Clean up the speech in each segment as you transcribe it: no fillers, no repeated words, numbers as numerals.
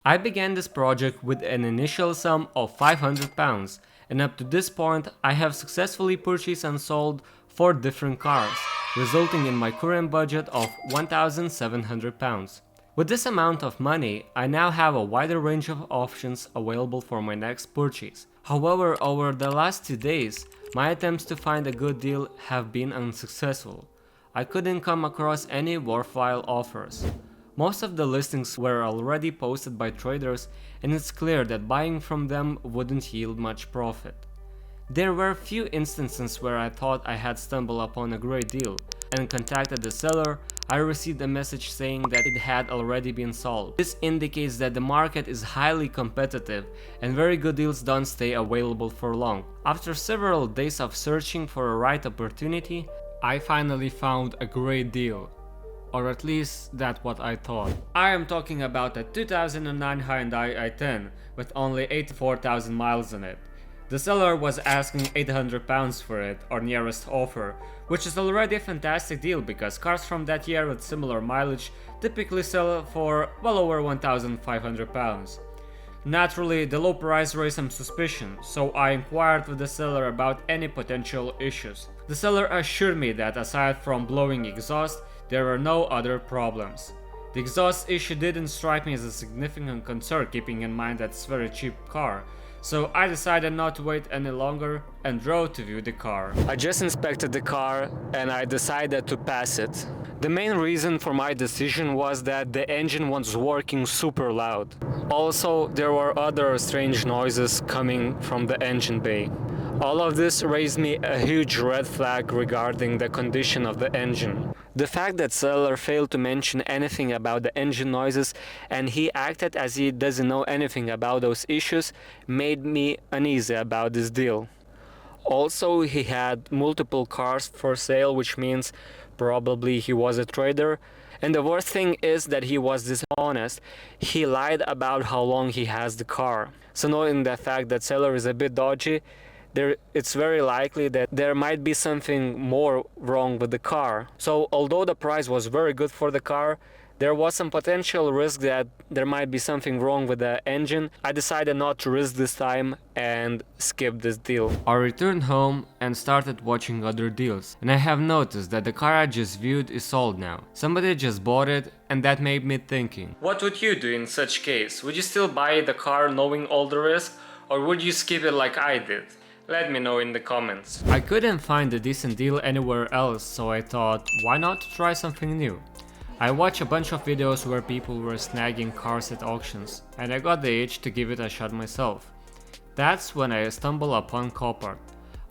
I began this project with an initial sum of £500, and up to this point I have successfully purchased and sold 4 different cars, resulting in my current budget of £1,700. With this amount of money, I now have a wider range of options available for my next purchase. However, over the last 2 days, my attempts to find a good deal have been unsuccessful. I couldn't come across any worthwhile offers. Most of the listings were already posted by traders, and it's clear that buying from them wouldn't yield much profit. There were few instances where I thought I had stumbled upon a great deal, and contacted the seller. I received a message saying that it had already been sold. This indicates that the market is highly competitive and very good deals don't stay available for long. After several days of searching for a right opportunity, I finally found a great deal. Or at least that's what I thought. I am talking about a 2009 Hyundai i10 with only 84,000 miles on it. The seller was asking £800 for it, or nearest offer, which is already a fantastic deal because cars from that year with similar mileage typically sell for well over £1,500. Naturally, the low price raised some suspicion, so I inquired with the seller about any potential issues. The seller assured me that aside from blowing exhaust, there were no other problems. The exhaust issue didn't strike me as a significant concern, keeping in mind that it's a very cheap car, so I decided not to wait any longer and drove to view the car. I just inspected the car and I decided to pass it. The main reason for my decision was that the engine was working super loud. Also, there were other strange noises coming from the engine bay. All of this raised me a huge red flag regarding the condition of the engine. The fact that seller failed to mention anything about the engine noises and he acted as he doesn't know anything about those issues made me uneasy about this deal. Also, he had multiple cars for sale, which means probably he was a trader. And the worst thing is that he was dishonest. He lied about how long he has the car. So knowing the fact that seller is a bit dodgy, it's very likely that there might be something more wrong with the car. So although the price was very good for the car, there was some potential risk that there might be something wrong with the engine. I decided not to risk this time and skip this deal. I returned home and started watching other deals, and I have noticed that the car I just viewed is sold now. Somebody just bought it, and that made me thinking, what would you do in such case? Would you still buy the car knowing all the risk, or would you skip it like I did? Let me know in the comments. I couldn't find a decent deal anywhere else, so I thought, why not try something new? I watched a bunch of videos where people were snagging cars at auctions, and I got the itch to give it a shot myself. That's when I stumbled upon Copart.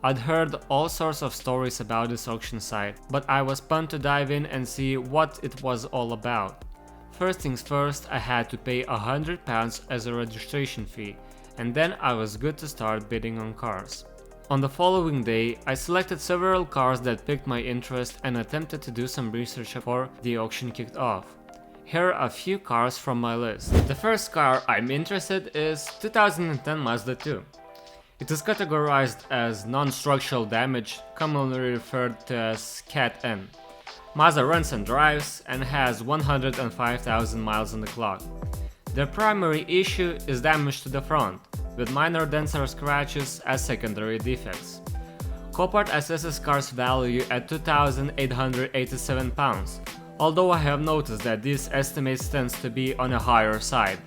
I'd heard all sorts of stories about this auction site, but I was pumped to dive in and see what it was all about. First things first, I had to pay £100 as a registration fee, and then I was good to start bidding on cars. On the following day, I selected several cars that piqued my interest and attempted to do some research before the auction kicked off. Here are a few cars from my list. The first car I'm interested in is 2010 Mazda 2. It is categorized as non-structural damage, commonly referred to as CAT-N. Mazda runs and drives and has 105,000 miles on the clock. The primary issue is damage to the front, with minor dents or scratches as secondary defects. Copart assesses car's value at £2,887, although I have noticed that this estimate tends to be on a higher side.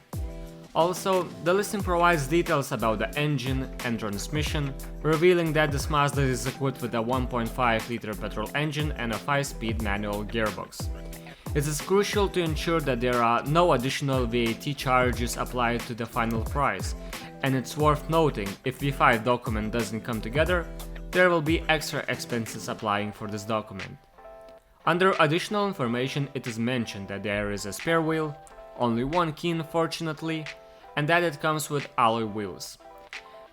Also, the listing provides details about the engine and transmission, revealing that this Mazda is equipped with a 1.5-liter petrol engine and a 5-speed manual gearbox. It is crucial to ensure that there are no additional VAT charges applied to the final price, and it's worth noting if V5 document doesn't come together, there will be extra expenses applying for this document. Under additional information, it is mentioned that there is a spare wheel, only one key unfortunately, and that it comes with alloy wheels.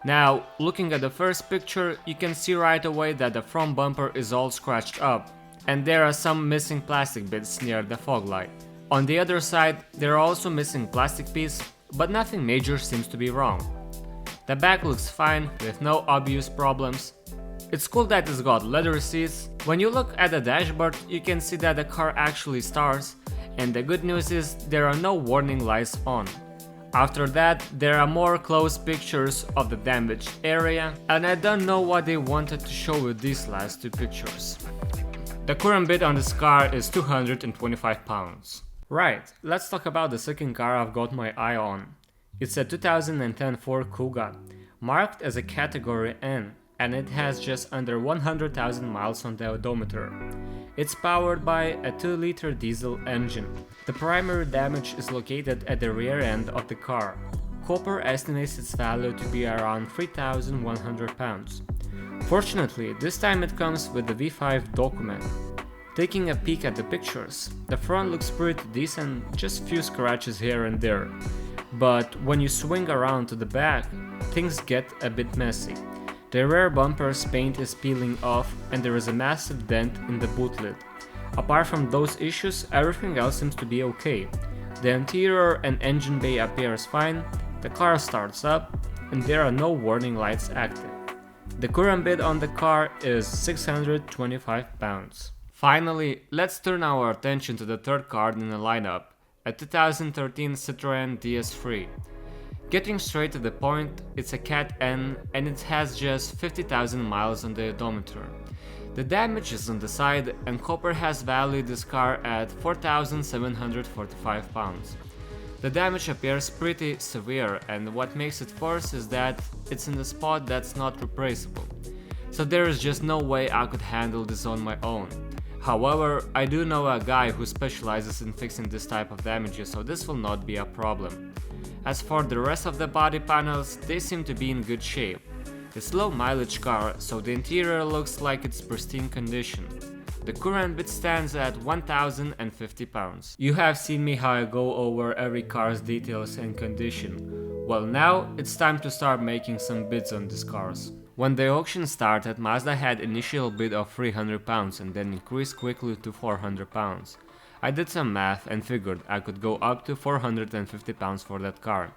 Now, looking at the first picture, you can see right away that the front bumper is all scratched up, and there are some missing plastic bits near the fog light. On the other side, there are also missing plastic pieces, but nothing major seems to be wrong. The back looks fine with no obvious problems. It's cool that it's got leather seats. When you look at the dashboard, you can see that the car actually starts, and the good news is there are no warning lights on. After that, there are more close pictures of the damaged area, and I don't know what they wanted to show with these last two pictures. The current bid on this car is 225 pounds. Right, let's talk about the second car I've got my eye on. It's a 2010 Ford Kuga, marked as a category N, and it has just under 100,000 miles on the odometer. It's powered by a 2-liter diesel engine. The primary damage is located at the rear end of the car. Copper estimates its value to be around 3,100 pounds. Fortunately, this time it comes with the V5 document. Taking a peek at the pictures, the front looks pretty decent, just few scratches here and there. But when you swing around to the back, things get a bit messy. The rear bumper's paint is peeling off and there is a massive dent in the boot lid. Apart from those issues, everything else seems to be okay. The interior and engine bay appears fine, the car starts up, and there are no warning lights active. The current bid on the car is 625 pounds. Finally, let's turn our attention to the third car in the lineup, a 2013 Citroën DS3. Getting straight to the point, it's a Cat N and it has just 50,000 miles on the odometer. The damage is on the side and Copper has valued this car at 4,745 pounds. The damage appears pretty severe and what makes it worse is that it's in a spot that's not replaceable. So there is just no way I could handle this on my own. However, I do know a guy who specializes in fixing this type of damages, so this will not be a problem. As for the rest of the body panels, they seem to be in good shape. It's low mileage car, so the interior looks like it's pristine condition. The current bid stands at 1,050 pounds. You have seen me how I go over every car's details and condition. Well, now it's time to start making some bids on these cars. When the auction started, Mazda had initial bid of 300 pounds and then increased quickly to 400 pounds. I did some math and figured I could go up to 450 pounds for that car.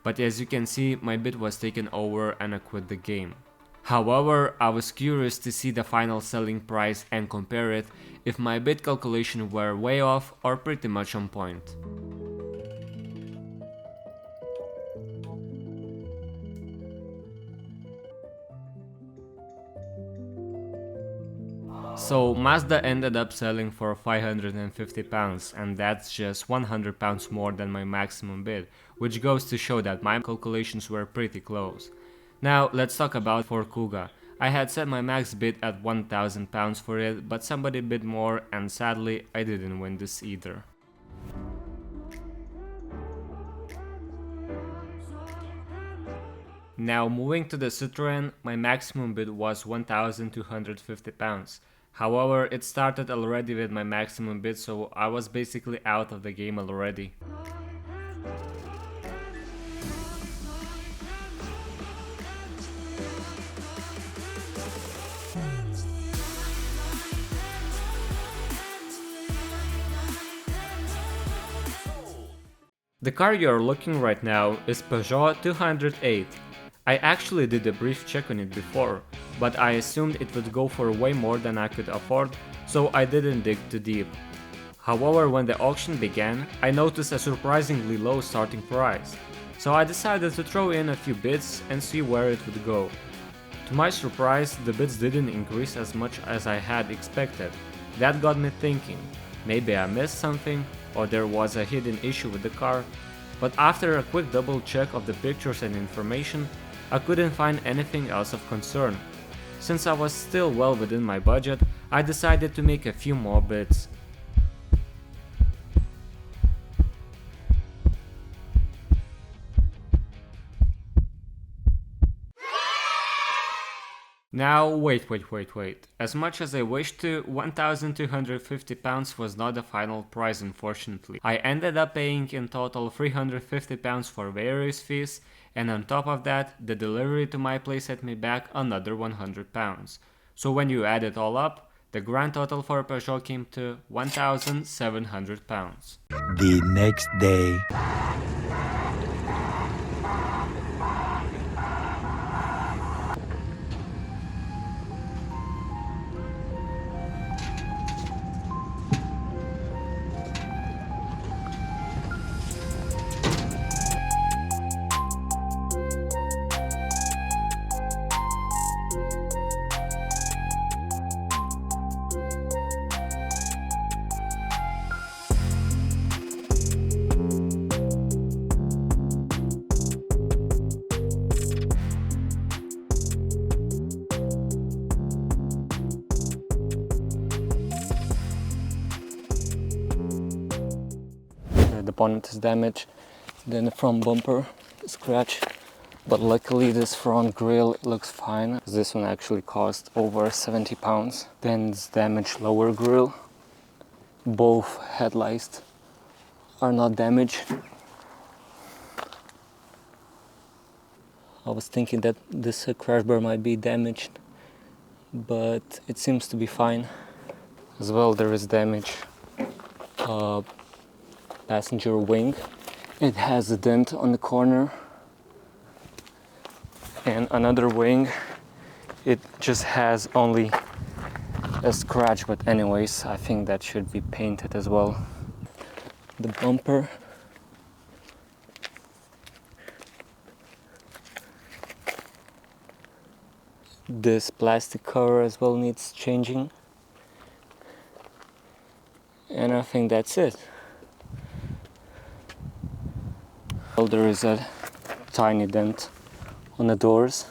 But as you can see, my bid was taken over and I quit the game. However, I was curious to see the final selling price and compare it if my bid calculation were way off or pretty much on point. So Mazda ended up selling for 550 pounds and that's just 100 pounds more than my maximum bid, which goes to show that my calculations were pretty close. Now let's talk about Ford Kuga. I had set my max bid at 1,000 pounds for it, but somebody bid more and sadly I didn't win this either. Now moving to the Citroën, my maximum bid was 1,250 pounds. However, it started already with my maximum bid, so I was basically out of the game already. The car you're looking right now is Peugeot 208. I actually did a brief check on it before, but I assumed it would go for way more than I could afford, so I didn't dig too deep. However, when the auction began, I noticed a surprisingly low starting price, so I decided to throw in a few bids and see where it would go. To my surprise, the bids didn't increase as much as I had expected. That got me thinking, maybe I missed something, or there was a hidden issue with the car, but after a quick double check of the pictures and information, I couldn't find anything else of concern. Since I was still well within my budget, I decided to make a few more bids. Now wait. As much as I wished to, 1,250 pounds was not the final price unfortunately. I ended up paying in total 350 pounds for various fees, and on top of that, the delivery to my place set me back another 100 pounds. So when you add it all up, the grand total for Peugeot came to 1,700 pounds. The next day. bonnet is damaged, then the front bumper is scratched. But luckily this front grille looks fine. This one actually cost over 70 pounds. Then this damaged lower grille. Both headlights are not damaged. I was thinking that this crash bar might be damaged, but it seems to be fine. As well, there is damage passenger wing. It has a dent on the corner. And another wing, it just has only a scratch, but anyways, I think that should be painted as well. The bumper, this plastic cover as well needs changing, and I think that's it. Well, there is a tiny dent on the doors.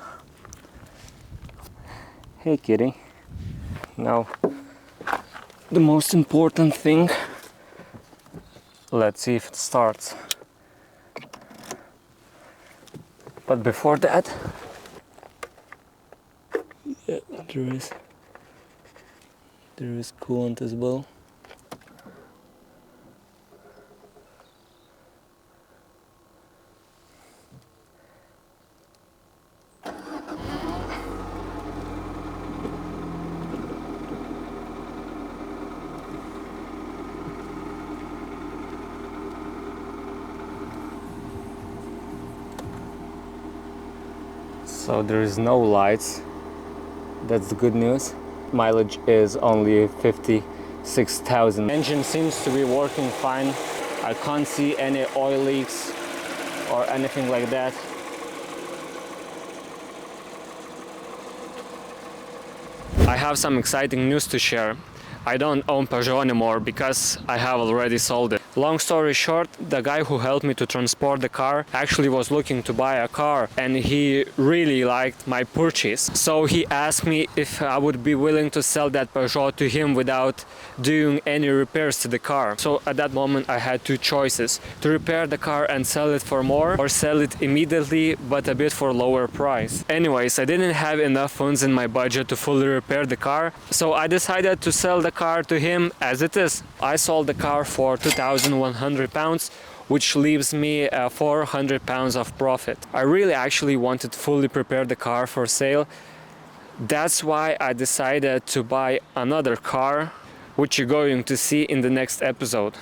Hey kitty. Now the most important thing, let's see if it starts. But before that, yeah, there is coolant as well. So there is no lights. That's the good news. Mileage is only 56,000. Engine seems to be working fine. I can't see any oil leaks or anything like that. I have some exciting news to share. I don't own Peugeot anymore because I have already sold it. Long story short, the guy who helped me to transport the car actually was looking to buy a car, and he really liked my purchase. So he asked me if I would be willing to sell that Peugeot to him without doing any repairs to the car. So at that moment I had two choices: to repair the car and sell it for more, or sell it immediately but a bit for lower price. Anyways, I didn't have enough funds in my budget to fully repair the car, so I decided to sell the car to him as it is. I sold the car for £2,100, which leaves me 400 pounds of profit. I really actually wanted to fully prepare the car for sale. That's why I decided to buy another car, which you're going to see in the next episode.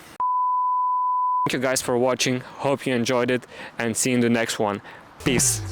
Thank you guys for watching, hope you enjoyed it, and see you in the next one. Peace.